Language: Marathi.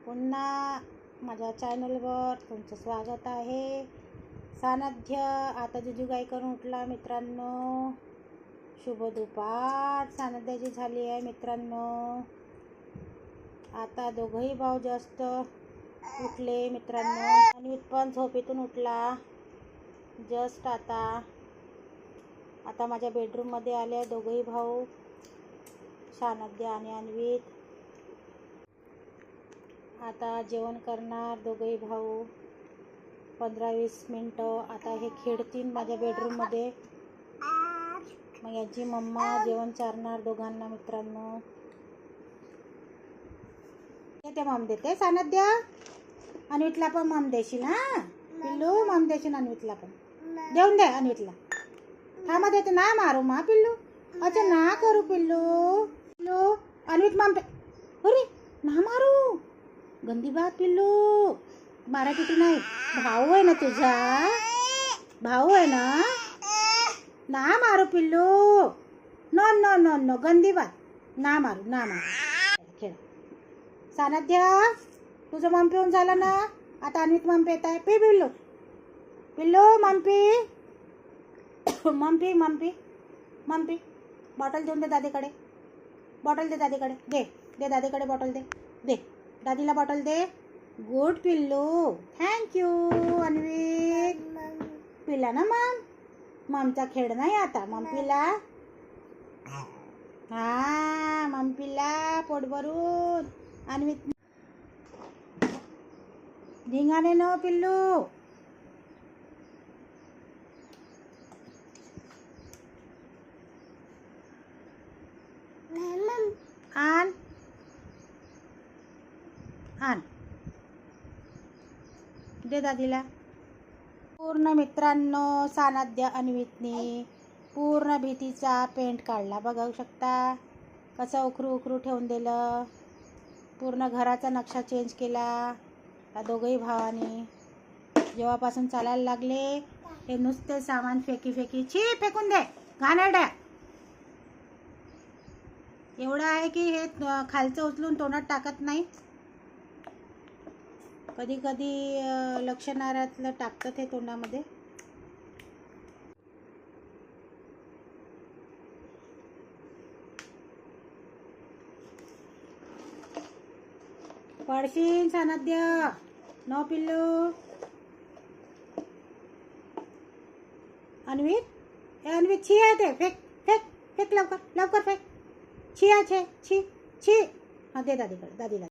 पुन्हा माझ्या चॅनलवर तुमचं स्वागत आहे. सानध्य आता जुजुगाई करून उठला मित्रांनो. शुभ दुपार सानध्याची झाली आहे मित्रांनो. आता दोघंही भाऊ जास्त उठले मित्रांनो. आणि पण झोपेतून उठला जस्ट आता माझ्या बेडरूममध्ये आले दोघंही भाऊ, सानध्य आणि अन्वित. आता जेवण करणार दोघंही भाऊ 15-20 मिनटं. आता हे खेळतील माझ्या बेडरूममध्ये. मग यांची मम्मा जेवण चारणार दोघांना मित्रांनो. ते मम देते सानध्य. अन्वितला पण मम देशील हा पिल्लू. मम देशील अन्वितला पण. देऊन दे अन्वितला. थांबा देते ना मारू मा पिल्लू. अच्छा ना करू पिल्लू. पिल्लू अन्वित मम पे. अरे ना मारू. गंदी बात पिल्लू. मराठीत नाही. भाऊ आहे ना तुझा. भाऊ आहे ना. ना मारू पिल्लू. नो नो नो नो गंदी बात. ना मारू ना मारू. खेळ. सानध्य तुझं मम पिऊन झालं ना. आता अन्वित मम पेत आहे. पी पिल्लू. पिल्लू मम पी. मम पी मम पी मम पी. बॉटल देऊन दे दादीकडे. बॉटल दे दादीकडे. दे दे दादीकडे बॉटल दे. दे दादीला बॉटल दे. गुड पिल्लू. थँक्यू अन्वित. पिला ना मम. ममचा खेळ नाही आता. मम पिला. हा मम पिला पोट भरून. अन्वित धिंगाणे न पिल्लू. आण आण दे दादीला. पूर्ण मित्रांनो सानध्य अन्वितने पूर्ण भीतीचा पेंट काढला. बघू शकता कसं उकरू उकरू ठेवून दिलं. पूर्ण घराचा नक्षा चेंज केला या दोघंही भावाने. जेव्हापासून चालायला लागले हे नुसते सामान फेकी फेकी. छी फेकून दे घाणेरड्या. एवढं आहे की हे खालचं उचलून तोंडात टाकत नाही. कधी कधी लक्ष नारातलं टाकतात हे तोंडामध्ये. पडशील सानध्य. नो पिल्लू. अन्वित ए अन्वित छी आहे ते. फेक फेक फेक लवकर लवकर फेक. छी आहे छी छी. हा दे दादीकडे दादीला.